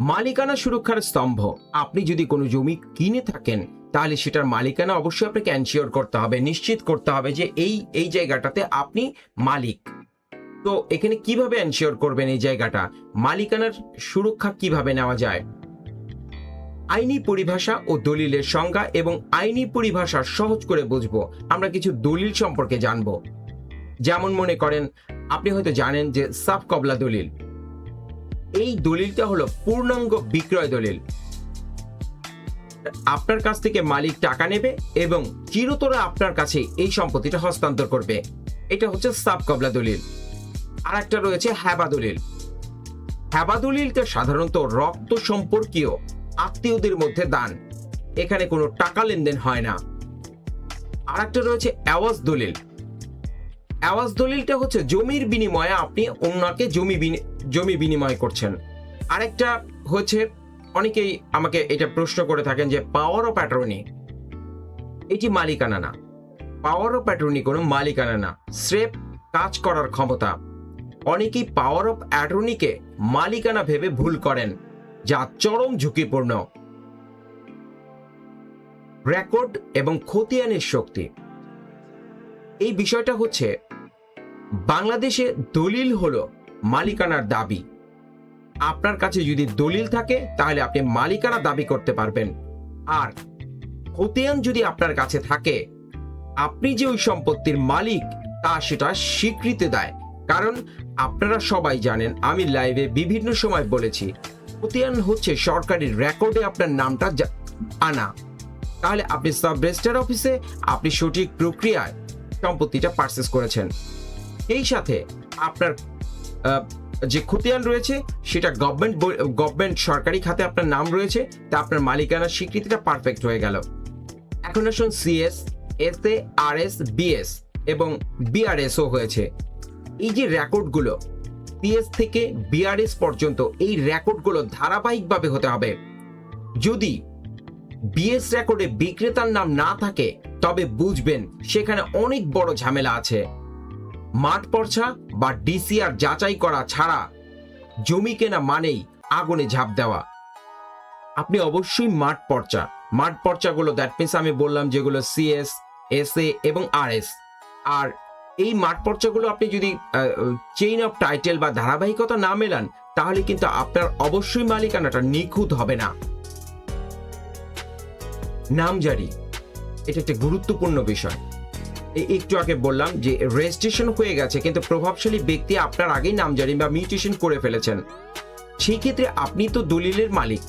মালিকানা সুরক্ষার স্তম্ভ। আপনি যদি কোনো জমি কিনে থাকেন তাহলে সেটার মালিকানা অবশ্যই আপনাকে এনশিওর করতে হবে, নিশ্চিত করতে হবে যে এই জায়গাটাতে আপনি মালিক। তো এখানে কিভাবে এনশিওর করবেন এই জায়গাটা, মালিকানার সুরক্ষা কিভাবে নেওয়া যায়? আইনি পরিভাষা ও দলিলের সংজ্ঞা এবং আইনি পরিভাষা সহজ করে বুঝবো আমরা কিছু দলিল সম্পর্কে জানবো। যেমন মনে করেন, আপনি হয়তো জানেন যে সাফ কবলা দলিল। এই দলিলটা হলো পূর্ণাঙ্গ বিক্রয় দলিল। আপনার কাছ থেকে মালিক টাকা নেবে এবং চিরতরে আপনার কাছে এই সম্পত্তিটা হস্তান্তর করবে। এটা হচ্ছে সাফ কবলা দলিল। আর একটা রয়েছে হ্যাবা দলিল। হ্যাবা দলিলটা সাধারণত রক্ত সম্পর্কীয় আত্মীয়দের মধ্যে দান, এখানে কোনো টাকা লেনদেন হয় না। আর একটা রয়েছে এওয়াজ দলিল। এওয়াজ দলিলটা হচ্ছে জমির বিনিময়ে আপনি অন্যকে জমি বিনিময় করছেন। আরেকটা হচ্ছে, অনেকেই আমাকে এটা প্রশ্ন করে থাকেন যে পাওয়ার অফ অ্যাটর্নি, এটি মালিকানা না। পাওয়ার অফ অ্যাটর্নি কোনো মালিকানা না, স্রেফ কাজ করার ক্ষমতা। অনেকেই পাওয়ার অফ অ্যাটর্নিকে মালিকানা ভেবে ভুল করেন, যা চরম ঝুঁকিপূর্ণ। রেকর্ড এবং খতিয়ানের শক্তি, এই বিষয়টা হচ্ছে বাংলাদেশে দলিল হলো মালিকানার দাবি। আপনার কাছে যদি দলিল থাকে তাহলে আপনি মালিকানা দাবি করতে পারবেন। আর খতিয়ান যদি আপনার কাছে থাকে, আপনি যে ওই সম্পত্তির মালিক তা সেটা স্বীকৃতি দেয়। কারণ আপনারা সবাই জানেন, আমি লাইভে বিভিন্ন সময় বলেছি, খতিয়ান হচ্ছে সরকারি রেকর্ডে আপনার নামটা আনা। তাহলে আপনি সাব রেজিস্ট্রার অফিসে আপনি সঠিক প্রক্রিয়ায় সম্পত্তিটা পারচেজ করেছেন। এই সাথে আপনার যে খতিয়ান রয়েছে সেটা গভর্নমেন্ট সরকারি খাতে আপনার নাম রয়েছে, তা আপনার মালিকানার স্বীকৃতিটা পারফেক্ট হয়ে গেল। এখন আসুন সিএস, এসএ, আরএস, বিএস এবং বিআরএসও হয়েছে। এই যে রেকর্ডগুলো সিএস থেকে বিআরএস পর্যন্ত, এই রেকর্ডগুলো ধারাবাহিকভাবে হতে হবে। যদি বিএস রেকর্ডে বিক্রেতার নাম না থাকে তবে বুঝবেন সেখানে অনেক বড় ঝামেলা আছে। মাঠ পর্চা বা ডিসিআর যাচাই করা ছাড়া জমি কেনা মানেই আগুনে ঝাঁপ দেওয়া। আপনি অবশ্যই মাঠ পর্চাগুলো, দ্যাট মিনস আমি বললাম যেগুলো সিএস, এসএ এবং আরএস। আর এই মাঠ পর্চাগুলো আপনি যদি চেইন অফ টাইটেল বা ধারাবাহিকতা না মেলান তাহলে কিন্তু আপনার অবশ্যই মালিকানাটা নিখুঁত হবে না। নামজারি, এটা একটা গুরুত্বপূর্ণ বিষয়। একটু আগে বললাম যে রেজিস্ট্রেশন হয়ে গেছে কিন্তু প্রভাবশালী ব্যক্তি আপনার আগেই নামজারি বা মিউটেশন করে ফেলেছেন। সেই ক্ষেত্রে আপনি তো দলিলের মালিক,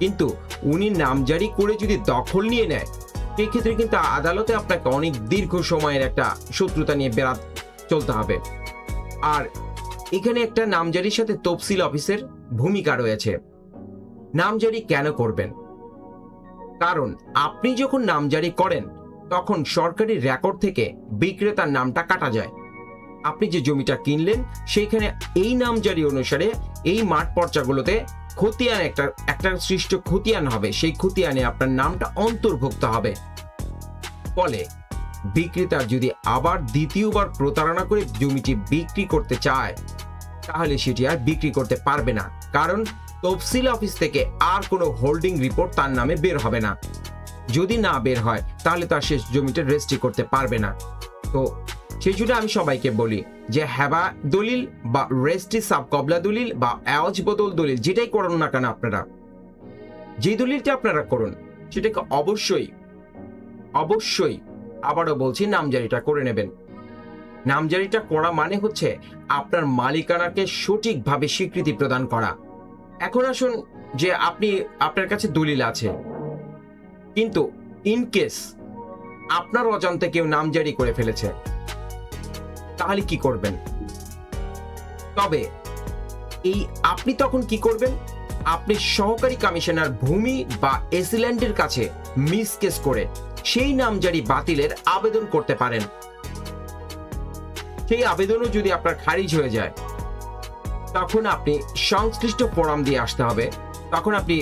কিন্তু উনি নামজারি করে যদি দখল নিয়ে নেয়, সেই ক্ষেত্রে কিন্তু আদালতে আপনাকে অনেক দীর্ঘ সময়ের একটা শত্রুতা নিয়ে চলতে হবে। আর এখানে একটা নামজারির সাথে তফসিল অফিসের ভূমিকা রয়েছে। নামজারি কেন করবেন? কারণ আপনি যখন নামজারি করেন তখন সরকারি রেকর্ড থেকে বিক্রেতার নামটা কাটা যায়। আপনি যে জমিটা কিনলেন সেইখানে এই নামজারি অনুসারে এই মাঠ পর্চাগুলোতে খতিয়ান একটা সৃষ্ট খতিয়ান হবে, সেই খতিয়ানে আপনার নামটা অন্তর্ভুক্ত হবে। ফলে বিক্রেতার যদি আবার দ্বিতীয়বার প্রতারণা করে জমিটি বিক্রি করতে চায় তাহলে সেটি আর বিক্রি করতে পারবে না, কারণ তফসিল অফিস থেকে আর কোনো হোল্ডিং রিপোর্ট তার নামে বের হবে না। যদি না বের হয় তাহলে তার শেষ জমিটা রেজিস্ট্রি করতে পারবে না। তো সেই জন্য আমি সবাইকে বলি যে হ্যাবা দলিল বা রেজিস্ট্রি সাব কবলা দলিল বা এওয়াজ বদল দলিল, যেটাই করুন না কেন আপনারা, যে দলিলটা আপনারা করুন সেটাকে অবশ্যই আবারও বলছি, নামজারিটা করে নেবেন। নামজারিটা করা মানে হচ্ছে আপনার মালিকানাকে সঠিকভাবে স্বীকৃতি প্রদান করা। এখন আসুন যে আপনার কাছে দলিল আছে কিন্তু ইনকেস আপনার অজান্তে কেউ নামজারি করে ফেলেছে, তাহলে কি করবেন? তবে আপনি তখন কি করবেন? আপনি সহকারী কমিশনার ভূমি বা এসিল্যান্ডের কাছে মিসকেস করে সেই নামজারি বাতিলের আবেদন করতে পারেন। সেই আবেদনও যদি আপনার খারিজ হয়ে যায় তখন আপনি সংশ্লিষ্ট ফোরাম দিয়ে আসতে হবে। তখন আপনি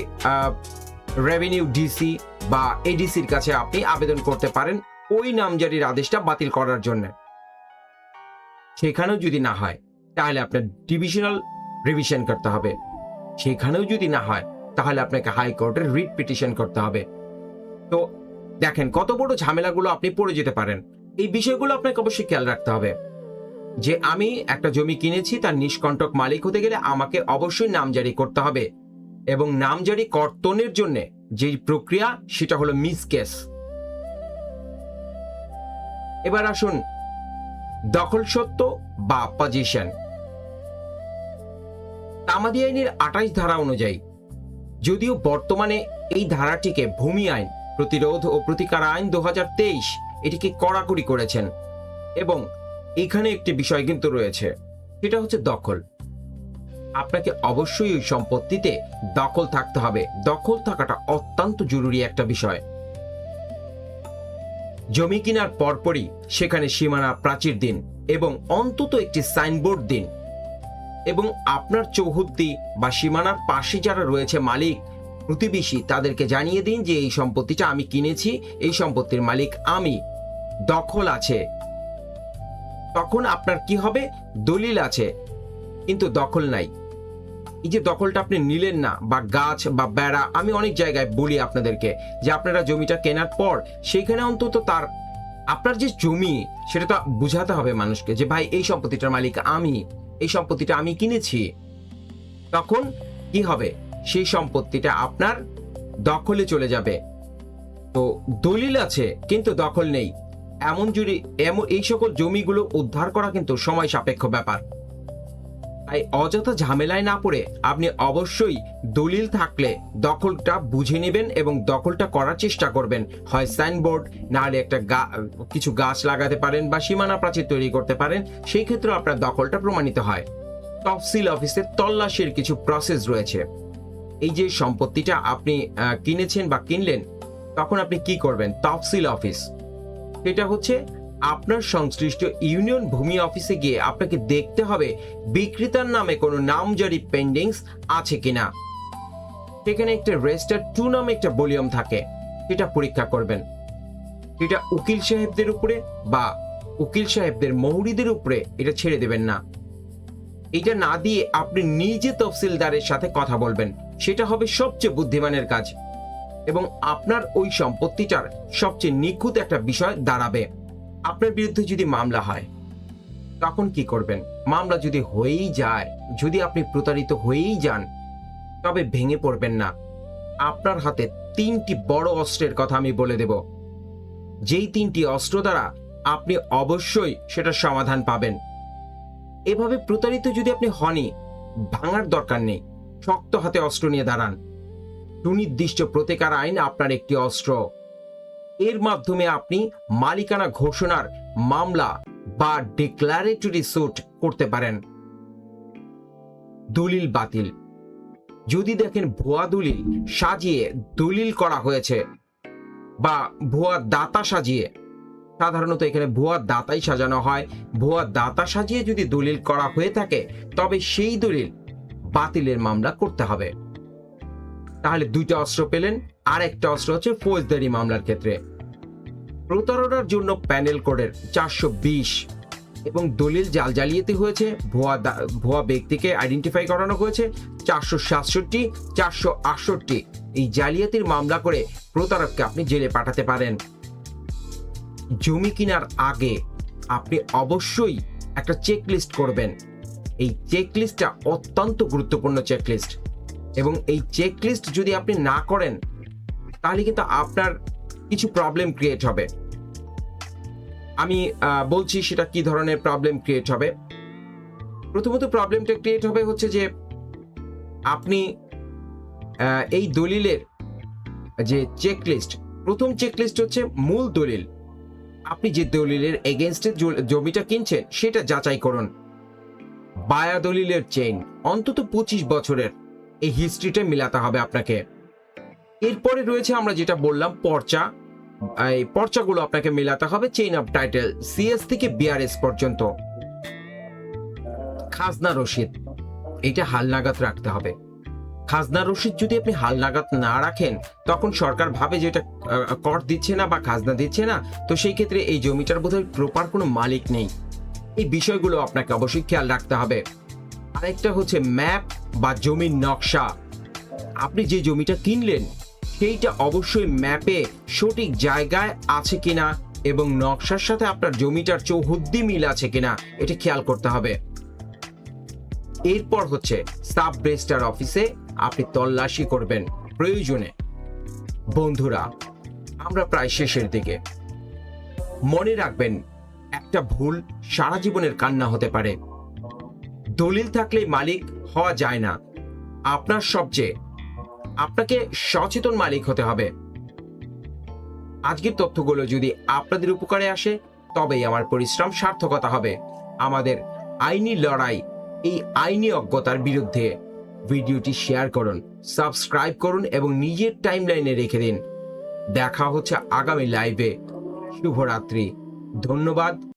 রেভিনিউ ডিসি বা এডিসির কাছে আপনি আবেদন করতে পারেন ওই নামজারির আদেশটা বাতিল করার জন্য। সেখানেও যদি না হয় তাহলে আপনার ডিভিশনাল রিভিশন করতে হবে। সেখানেও যদি না হয় তাহলে আপনাকে হাইকোর্টের রিট পিটিশন করতে হবে। তো দেখেন কত বড় ঝামেলাগুলো আপনি পড়ে যেতে পারেন। এই বিষয়গুলো আপনাকে অবশ্যই খেয়াল রাখতে হবে যে আমি একটা জমি কিনেছি, তার নিষ্কণ্টক মালিক হতে গেলে আমাকে অবশ্যই নামজারি করতে হবে, এবং নামজারি কর্তনের জন্য যে প্রক্রিয়া সেটা হলো মিসকেস। এবার আসুন দখল সত্ত্ব বা পজিশন। তামাদি আইনের 28 ধারা অনুযায়ী, যদিও বর্তমানে এই ধারাটিকে ভূমি আইন প্রতিরোধ ও প্রতিকার আইন 2023 এটিকে কড়াকড়ি করেছেন, এবং এখানে একটি বিষয় কিন্তু রয়েছে, সেটা হচ্ছে দখল। আপনাকে অবশ্যই ওই সম্পত্তিতে দখল থাকতে হবে। দখল থাকাটা অত্যন্ত জরুরি একটা বিষয়। জমি কেনার পরপরই সেখানে সীমানা প্রাচীর দিন এবং অন্তত একটি সাইনবোর্ড দিন, এবং আপনার চৌহদ্দি বা সীমানার পাশে যারা রয়েছে মালিক, প্রতিবেশী, তাদেরকে জানিয়ে দিন যে এই সম্পত্তিটা আমি কিনেছি, এই সম্পত্তির মালিক আমি, দখল আছে। তখন আপনার কি হবে? দলিল আছে কিন্তু দখল নাই। এই যে দখলটা আপনি নিলেন না, বা গাছ বা বেড়া, আমি অনেক জায়গায় বলি আপনাদেরকে যে আপনারা জমিটা কেনার পর সেইখানে অন্তত তার আপনার যে জমি সেটা তো বুঝাতে হবে মানুষকে যে ভাই এই সম্পত্তিটার মালিক আমি, এই সম্পত্তিটা আমি কিনেছি। তখন কি হবে? সেই সম্পত্তিটা আপনার দখলে চলে যাবে। তো দলিল আছে কিন্তু দখল নেই, এমন এই সকল জমিগুলো উদ্ধার করা কিন্তু সময় সাপেক্ষ ব্যাপার। তাই অযথা ঝামেলায় না পড়ে আপনি অবশ্যই দলিল থাকলে দখলটা বুঝে নেবেন এবং দখলটা করার চেষ্টা করবেন। হয় সাইনবোর্ড, না হলে একটা কিছু গাছ লাগাতে পারেন বা সীমানা প্রাচীর তৈরি করতে পারেন, সেই ক্ষেত্রে আপনার দখলটা প্রমাণিত হয়। তফসিল অফিসে তল্লাশির কিছু প্রসেস রয়েছে। এই যে সম্পত্তিটা আপনি কিনেছেন বা কিনলেন, তখন আপনি কি করবেন? তফসিল অফিস, সেটা হচ্ছে আপনার সংশ্লিষ্ট ইউনিয়ন ভূমি অফিসে গিয়ে আপনাকে দেখতে হবে বিক্রেতার নামে কোনো নামজারি পেন্ডিংস আছে কিনা। সেখানে একটা রেজিস্টার 2 নামে একটা ভলিউম থাকে, সেটা পরীক্ষা করবেন। এটা উকিল সাহেবদের উপরে বা উকিল সাহেবদের মৌরিদের উপরে এটা ছেড়ে দেবেন না। এটা না দিয়ে আপনি নিজে তফসিলদারের সাথে কথা বলবেন, সেটা হবে সবচেয়ে বুদ্ধিমানের কাজ, এবং আপনার ওই সম্পত্তিটার সবচেয়ে নিখুঁত একটা বিষয় দাঁড়াবে। আপনার বিরুদ্ধে যদি মামলা হয় তখন কি করবেন? মামলা যদি হয়েই যায়, যদি আপনি প্রতারিত হয়েই যান, তবে ভেঙে পড়বেন না। আপনার হাতে 3টি বড় অস্ত্রের কথা আমি বলে দেব, যেই 3টি অস্ত্র দ্বারা আপনি অবশ্যই সেটার সমাধান পাবেন। এভাবে প্রতারিত যদি আপনি হনই, ভাঙার দরকার নেই, শক্ত হাতে অস্ত্র নিয়ে দাঁড়ান। সুনির্দিষ্ট প্রতিকার আইন আপনার একটি অস্ত্র। এর মাধ্যমে আপনি মালিকানা ঘোষণার মামলা বা ডিক্লারেটরি স্যুট করতে পারেন। দলিল বাতিল, যদি দেখেন ভুয়া দলিল সাজিয়ে দলিল করা হয়েছে বা ভুয়া দাতা সাজিয়ে, সাধারণত এখানে ভুয়া দাতাই সাজানো হয়, ভুয়া দাতা সাজিয়ে যদি দলিল করা হয়ে থাকে, তবে সেই দলিল বাতিলের মামলা করতে হবে। তাহলে 2টা অস্ত্র পেলেন। আর একটা অস্ত্র হচ্ছে ফৌজদারি মামলার ক্ষেত্রে প্রতারণার জন্য প্যানেল কোডের 420 এবং দলিল জালিয়াতি হয়েছে, ভুয়া ব্যক্তিকে আইডেন্টিফাই করানো হয়েছে 467, 468। এই জালিয়াতির মামলা করে প্রতারককে আপনি জেলে পাঠাতে পারেন। জমি কেনার আগে আপনি অবশ্যই একটা চেকলিস্ট করবেন। এই চেকলিস্টটা অত্যন্ত গুরুত্বপূর্ণ চেকলিস্ট, এবং এই চেকলিস্ট যদি আপনি না করেন তাহলে কিন্তু আপনার কিছু প্রবলেম ক্রিয়েট হবে। আমি বলছি সেটা কি ধরনের প্রবলেম ক্রিয়েট হবে। প্রথমত প্রবলেমটা ক্রিয়েট হবে হচ্ছে যে আপনি এই দলিলের যে চেকলিস্ট, প্রথম চেকলিস্ট হচ্ছে মূল দলিল। আপনি যে দলিলের এগেইনস্টে জমিটা কিনছেন সেটা যাচাই করুন। বায়া দলিলের চেইন অন্তত 25 বছরের, এই হিস্ট্রিটা মিলাতে হবে আপনাকে। এরপরে রয়েছে আমরা যেটা বললাম পর্চা, এই পর্চাগুলো আপনাকে মেলাতে হবে। চেইন অফ টাইটেল সিএস থেকে বিআরএস পর্যন্ত। খাজনা রসিদ, এটা হালনাগাদ রাখতে হবে। খাজনা রসিদ যদি আপনি হালনাগাদ না রাখেন, তখন সরকার ভাবে যে এটা কর দিচ্ছে না বা খাজনা দিচ্ছে না, তো সেই ক্ষেত্রে এই জমিটার বোধহয় প্রপার কোনো মালিক নেই। এই বিষয়গুলো আপনাকে অবশ্যই খেয়াল রাখতে হবে। আরেকটা হচ্ছে ম্যাপ বা জমির নকশা। আপনি যে জমিটা কিনলেন সেইটা অবশ্যই ম্যাপে সঠিক জায়গায় আছে কিনা এবং নকশার সাথে আপনার জমিটার চৌহদ্দি মিল আছে কিনা এটা খেয়াল করতে হবে। এরপর হচ্ছে সাব রেজিস্ট্রার অফিসে আপনি তল্লাশি করবেন প্রয়োজনে। বন্ধুরা, আমরা প্রায় শেষের দিকে। মনে রাখবেন, একটা ভুল সারা জীবনের কান্না হতে পারে। দলিল থাকলে মালিক হওয়া যায় না। আপনাকে সচেতন মালিক হতে হবে। আজকের তথ্যগুলো যদি আপনাদের উপকারে আসে তবেই আমার পরিশ্রম সার্থকতা হবে। আমাদের আইনি লড়াই, এই আইনি অজ্ঞতার বিরুদ্ধে। ভিডিওটি শেয়ার করুন, সাবস্ক্রাইব করুন এবং নিজের টাইমলাইনে রেখে দিন। দেখা হচ্ছে আগামী লাইভে। শুভরাত্রি। ধন্যবাদ।